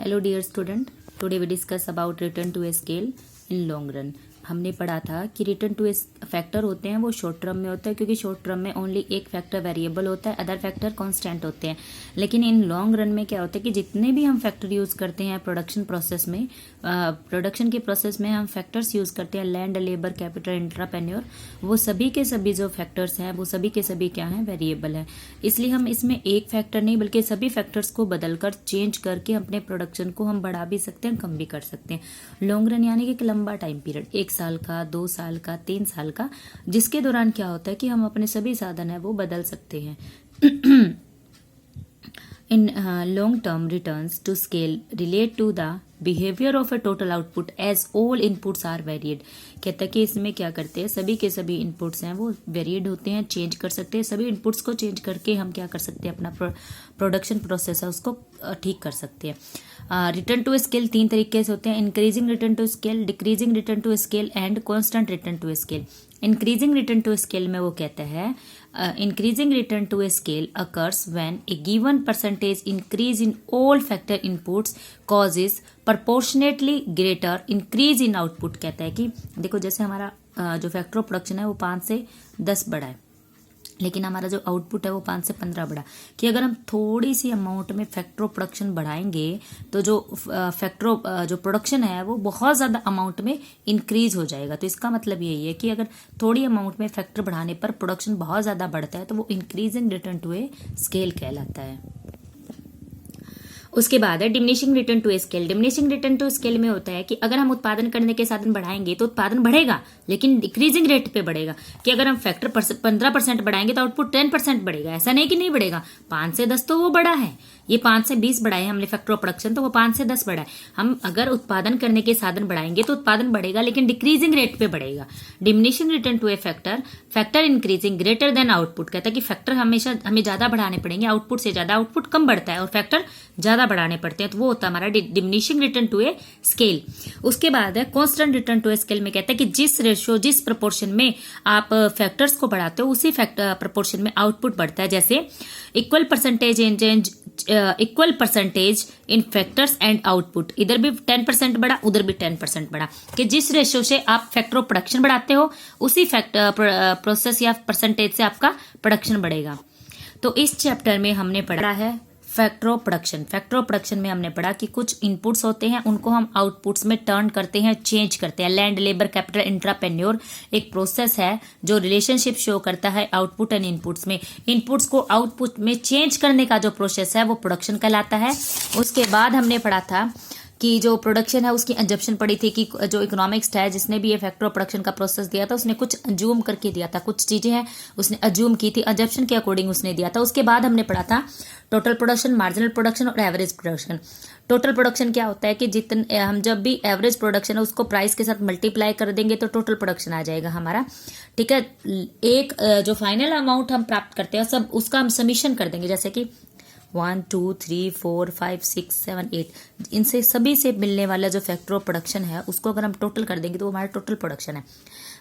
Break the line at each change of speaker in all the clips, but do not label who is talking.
Hello dear student, today we discuss about return to a scale in long run. हमने पढ़ा था कि return to a factor होते हैं वो शॉर्ट टर्म में होता है, क्योंकि शॉर्ट टर्म में ओनली एक फैक्टर वेरिएबल होता है, अदर फैक्टर कांस्टेंट होते हैं। लेकिन इन लॉन्ग रन में क्या होता है कि जितने भी हम फैक्टर यूज़ करते हैं प्रोडक्शन प्रोसेस में, प्रोडक्शन के प्रोसेस में हम फैक्टर्स यूज़ करते हैं, लैंड, लेबर, कैपिटल, इंट्राप्रेन्योर, वो सभी के सभी जो फैक्टर्स हैं वो सभी के सभी क्या हैं, वेरिएबल हैं। इसलिए हम इसमें एक फैक्टर नहीं बल्कि सभी फैक्टर्स को बदलकर चेंज करके अपने प्रोडक्शन को हम बढ़ा भी सकते हैं, कम भी कर सकते हैं। लॉन्ग रन यानी कि एक लंबा टाइम पीरियड, 1 साल का, 2 साल का, 3 साल का, जिसके दौरान क्या होता है कि हम अपने सभी साधन है वो बदल सकते हैं। In long term returns to scale relate to the behavior of a total output as all inputs are varied। कहता है कि इसमें क्या करते हैं, सभी के सभी इनपुट्स हैं वो वेरिएड होते हैं, चेंज कर सकते हैं। सभी इनपुट्स को चेंज करके हम क्या कर सकते हैं, अपना प्रोडक्शन प्रोसेस है उसको ठीक कर सकते हैं। रिटर्न टू स्केल 3 तरीके से होते हैं: increasing return to scale, decreasing return to scale and constant return to scale. Increasing return to scale में वो कहता है increasing return to a scale occurs when a given percentage increase in all factor inputs causes proportionately greater increase in output। कहता है कि देखो जैसे हमारा जो फैक्टर ऑफ प्रोडक्शन है वो 5 से 10 बढ़ा है, लेकिन हमारा जो आउटपुट है वो 5 से 15 बढ़ा, कि अगर हम थोड़ी सी अमाउंट में फैक्टर ऑफ प्रोडक्शन बढ़ाएंगे तो जो फैक्टर ऑफ जो प्रोडक्शन है वो बहुत ज़्यादा अमाउंट में इंक्रीज हो जाएगा। तो इसका मतलब यही है कि अगर थोड़ी अमाउंट में फैक्टर बढ़ाने पर प्रोडक्शन बहुत ज़्यादा बढ़ता है तो वो increasing return to a scale कहलाता है। उसके बाद है diminishing return to scale. Diminishing return to scale में होता है कि अगर हम उत्पादन करने के साधन बढ़ाएंगे तो उत्पादन बढ़ेगा, लेकिन डिक्रीजिंग रेट पे बढ़ेगा। कि अगर हम फैक्टर 15% बढ़ाएंगे तो आउटपुट 10% बढ़ेगा। ऐसा नहीं कि नहीं बढ़ेगा, 5 से 10 तो वो बढ़ा है, ये 5 से 20 बढ़ा है हमने फैक्टर ऑफ प्रोडक्शन, तो वो 5 से 10 बढ़ा है। हम अगर उत्पादन करने के साधन बढ़ाएंगे तो उत्पादन बढ़ेगा, लेकिन डिक्रीजिंग रेट पे बढ़ेगा। Diminishing return to a factor increasing greater than output. कहता है कि फैक्टर हमेशा हमें ज्यादा बढ़ाने पड़ेंगे, आउटपुट से ज्यादा, आउटपुट कम बढ़ता है और फैक्टर ज्यादा बढ़ाने पड़ते हैं, तो वो होता है हमारा diminishing return to a scale. उसके बाद है constant return to a scale में कहता है कि जिस रेशियो, जिस प्रोपोर्शन में आप फैक्टर्स को बढ़ाते हो उसी प्रोपोर्शन में आउटपुट बढ़ता है। जैसे equal percentage in factors and output, इधर भी 10% बढ़ा, उधर भी 10% बढ़ा, कि जिस रेशियो से आप फैक्टर ऑफ प्रोडक्शन बढ़ाते हो उसी प्रोसेस या परसेंटेज से आपका प्रोडक्शन बढ़ेगा। तो इस चैप्टर में हमने पढ़ा है factor of production. Factor of production में हमने पढ़ा कि कुछ इनपुट्स होते हैं उनको हम आउटपुट्स में टर्न करते हैं, चेंज करते हैं। लैंड, लेबर, कैपिटल, इंट्राप्रेन्योर एक प्रोसेस है जो रिलेशनशिप शो करता है आउटपुट एंड इनपुट्स में। इनपुट्स को आउटपुट में चेंज करने का जो प्रोसेस है वो प्रोडक्शन कहलाता है। उसके बाद हमने पढ़ा था कि जो प्रोडक्शन है उसकी एजम्पशन पड़ी थी कि जो इकोनॉमिक्स है जिसने भी ये फैक्टर ऑफ प्रोडक्शन का प्रोसेस दिया था उसने कुछ अज्यूम करके दिया था, कुछ चीजें हैं उसने अज्यूम की थी, एजम्पशन के अकॉर्डिंग उसने दिया था। उसके बाद हमने पढ़ा था टोटल प्रोडक्शन, मार्जिनल प्रोडक्शन और एवरेज प्रोडक्शन। टोटल प्रोडक्शन क्या होता है कि जितने हम जब भी एवरेज प्रोडक्शन है उसको प्राइस के साथ मल्टीप्लाई कर देंगे तो टोटल प्रोडक्शन आ जाएगा हमारा, ठीक है। एक जो फाइनल अमाउंट हम प्राप्त करते हैं सब उसका हम समीशन कर देंगे, जैसे कि 1 2 3 4 5 6 7 8, इनसे सभी से मिलने वाला जो फैक्टर ऑफ प्रोडक्शन है उसको अगर हम टोटल कर देंगे तो वो हमारा टोटल प्रोडक्शन है।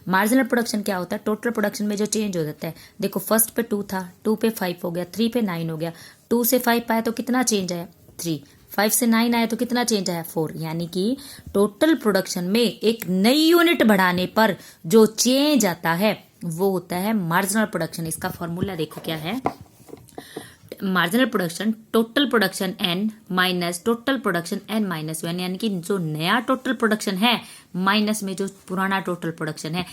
मार्जिनल प्रोडक्शन क्या होता है, टोटल प्रोडक्शन में जो चेंज हो जाता है। देखो फर्स्ट पे 2 था, 2 पे 5 हो गया, 3 पे 9 हो गया, 2 से 5 आया तो कितना चेंज आया 3, 5 से 9 आया तो कितना चेंज आया 4। यानी कि टोटल प्रोडक्शन में एक नई यूनिट बढ़ाने पर जो चेंज आता है वो होता है मार्जिनल प्रोडक्शन। इसका फॉर्मूला देखो क्या है, marginal production total production n minus total production n minus 1, यानी कि जो नया टोटल प्रोडक्शन है माइनस में जो पुराना टोटल प्रोडक्शन है।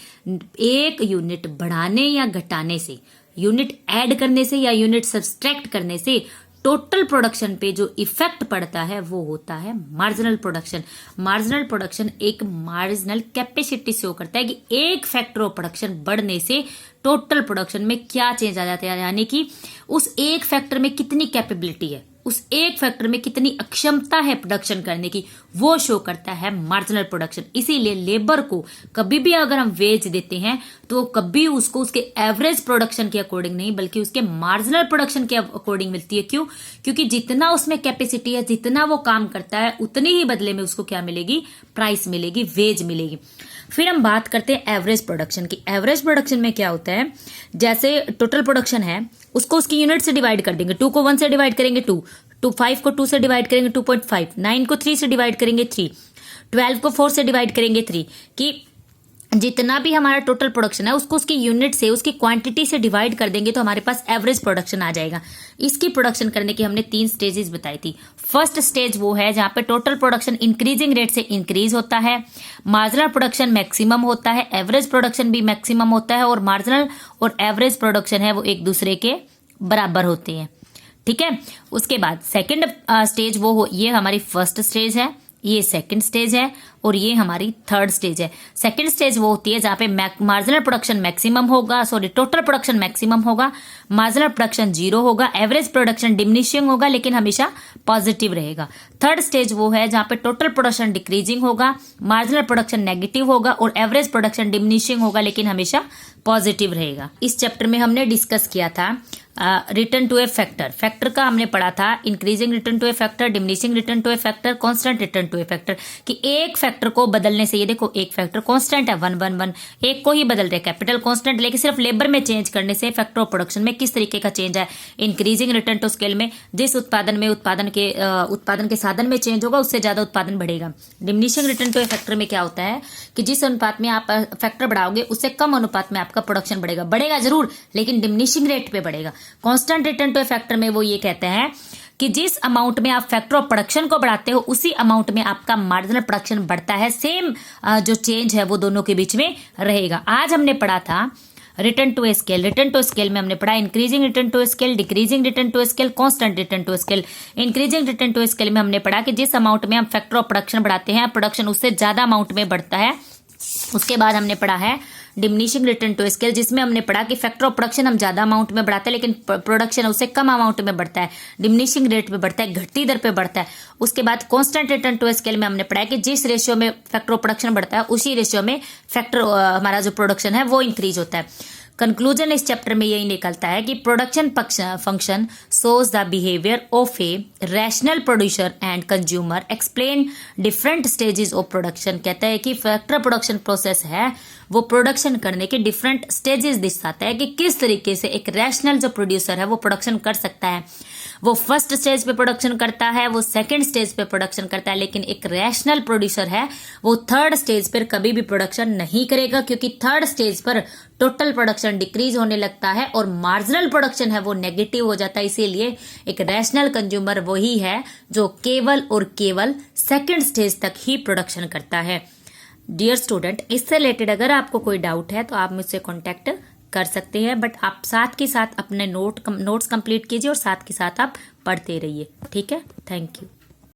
एक यूनिट बढ़ाने या घटाने से, यूनिट ऐड करने से या यूनिट सब्सट्रैक्ट करने से टोटल प्रोडक्शन पे जो इफेक्ट पड़ता है वो होता है मार्जिनल प्रोडक्शन। मार्जिनल प्रोडक्शन एक मार्जिनल कैपेसिटी शो करता है कि एक फैक्टर ऑफ प्रोडक्शन बढ़ने से टोटल प्रोडक्शन में क्या चेंज आ जाता है, यानी कि उस एक फैक्टर में कितनी कैपेबिलिटी है, उस एक फैक्टर में कितनी अक्षमता है प्रोडक्शन करने की, वो शो करता है मार्जिनल प्रोडक्शन। इसीलिए लेबर को कभी भी अगर हम वेज देते हैं तो कभी उसको उसके एवरेज प्रोडक्शन के अकॉर्डिंग नहीं बल्कि उसके मार्जिनल प्रोडक्शन के अकॉर्डिंग मिलती है। क्यों? क्योंकि जितना उसमें कैपेसिटी है, जितना वो काम करता है उतनी ही बदले में उसको क्या मिलेगी, प्राइस मिलेगी, वेज मिलेगी। फिर हम बात करते हैं एवरेज प्रोडक्शन की। एवरेज प्रोडक्शन में क्या होता है, जैसे टोटल प्रोडक्शन है उसको उसकी यूनिट से डिवाइड कर देंगे, 2 को 1 से डिवाइड करेंगे 2, 5 को 2 से डिवाइड करेंगे 2.5, 9 को 3 से डिवाइड करेंगे 3, 12 को 4 से डिवाइड करेंगे 3, कि जितना भी हमारा टोटल प्रोडक्शन है उसको उसकी यूनिट से, उसकी क्वांटिटी से डिवाइड कर देंगे तो हमारे पास एवरेज प्रोडक्शन आ जाएगा। इसकी प्रोडक्शन करने की हमने 3 स्टेजेस बताई थी। फर्स्ट स्टेज वो है जहां पे टोटल प्रोडक्शन इंक्रीजिंग रेट से इंक्रीज होता है, मार्जिनल प्रोडक्शन मैक्सिमम होता है, एवरेज प्रोडक्शन भी मैक्सिमम होता है, और मार्जिनल और एवरेज प्रोडक्शन है वो एक दूसरे के बराबर होते हैं। ठीक है। उसके बाद सेकेंड स्टेज ये हमारी फर्स्ट स्टेज है, ये सेकंड स्टेज है, और ये हमारी थर्ड स्टेज है। सेकंड स्टेज वो होती है जहां पे मार्जिनल प्रोडक्शन मैक्सिमम होगा, टोटल प्रोडक्शन मैक्सिमम होगा, मार्जिनल प्रोडक्शन 0 होगा, एवरेज प्रोडक्शन डिमिनिशिंग होगा लेकिन हमेशा पॉजिटिव रहेगा। थर्ड स्टेज वो है जहां पे टोटल प्रोडक्शन डिक्रीजिंग होगा, मार्जिनल प्रोडक्शन नेगेटिव होगा, और एवरेज प्रोडक्शन डिमिनिशिंग होगा लेकिन हमेशा पॉजिटिव रहेगा। इस चैप्टर में हमने डिस्कस किया था रिटर्न टू ए फैक्टर का हमने पढ़ा था, increasing return to a factor, diminishing return to a factor, constant return to a factor, कि एक फैक्टर को बदलने से, ये देखो एक फैक्टर कांस्टेंट है 1 1 1, एक को ही बदल रहे कैपिटल कांस्टेंट, लेकिन सिर्फ लेबर में चेंज करने से फैक्टर ऑफ प्रोडक्शन में किस तरीके का चेंज है। इंक्रीजिंग रिटर्न टू स्केल में जिस उत्पादन के साधन में चेंज होगा उससे ज्यादा उत्पादन बढ़ेगा। Diminishing return to a factor में क्या होता है कि जिस अनुपात में आप फैक्टर बढ़ाओगे उससे कम अनुपात में आपका प्रोडक्शन बढ़ेगा जरूर लेकिन डिमिनिशिंग रेट पे बढ़ेगा। Constant return to a factor में वो ये कहते हैं कि जिस अमाउंट में आप फैक्टर ऑफ प्रोडक्शन को बढ़ाते हो उसी अमाउंट में आपका मार्जिनल प्रोडक्शन बढ़ता है, सेम जो चेंज है वो दोनों के बीच में रहेगा। आज हमने पढ़ा था return to a scale. Return to scale में हमने पढ़ा increasing return to scale, decreasing return to scale, constant return to scale. Increasing return to scale में हमने पढ़ा कि जिस अमाउंट में हम फैक्टर ऑफ प्रोडक्शन बढ़ाते हैं प्रोडक्शन उससे ज्यादा अमाउंट में बढ़ता है। उसके बाद हमने पढ़ा है डिमिनिशिंग रिटर्न टू स्केल, जिसमें हमने पढ़ा कि फैक्टर ऑफ प्रोडक्शन हम ज्यादा अमाउंट में बढ़ाते हैं लेकिन प्रोडक्शन उससे कम अमाउंट में बढ़ता है, डिमिनिशिंग रेट पे बढ़ता है, घटती दर पे बढ़ता है। उसके बाद कांस्टेंट रिटर्न टू स्केल में हमने पढ़ा कि जिस रेशियो में फैक्टर ऑफ प्रोडक्शन बढ़ता है उसी रेशियो में फैक्टर हमारा जो प्रोडक्शन है वो इंक्रीज होता है। कंक्लूजन इस चैप्टर में यही निकलता है कि production function shows the behaviour of a rational producer and consumer, explain different stages of production. कहता है कि फैक्टर प्रोडक्शन प्रोसेस है वो प्रोडक्शन करने के डिफरेंट स्टेजेस दिखाता है कि किस तरीके से एक रैशनल जो प्रोड्यूसर है वो प्रोडक्शन कर सकता है। वो फर्स्ट स्टेज पे प्रोडक्शन करता है, वो सेकंड स्टेज पे प्रोडक्शन करता है, लेकिन एक रैशनल प्रोड्यूसर है वो थर्ड स्टेज पर कभी भी प्रोडक्शन नहीं करेगा क्योंकि थर्ड स्टेज पर टोटल प्रोडक्शन डिक्रीज होने लगता है और मार्जिनल प्रोडक्शन है वो नेगेटिव हो जाता है। इसीलिए एक रैशनल कंज्यूमर वही है जो केवल और केवल सेकंड स्टेज तक ही प्रोडक्शन करता है। डियर स्टूडेंट, इससे रिलेटेड अगर आपको कोई डाउट है तो आप मुझसे कांटेक्ट कर सकते हैं, बट आप साथ के साथ अपने नोट्स कंप्लीट कीजिए और साथ के साथ आप पढ़ते रहिए। ठीक है, थैंक यू।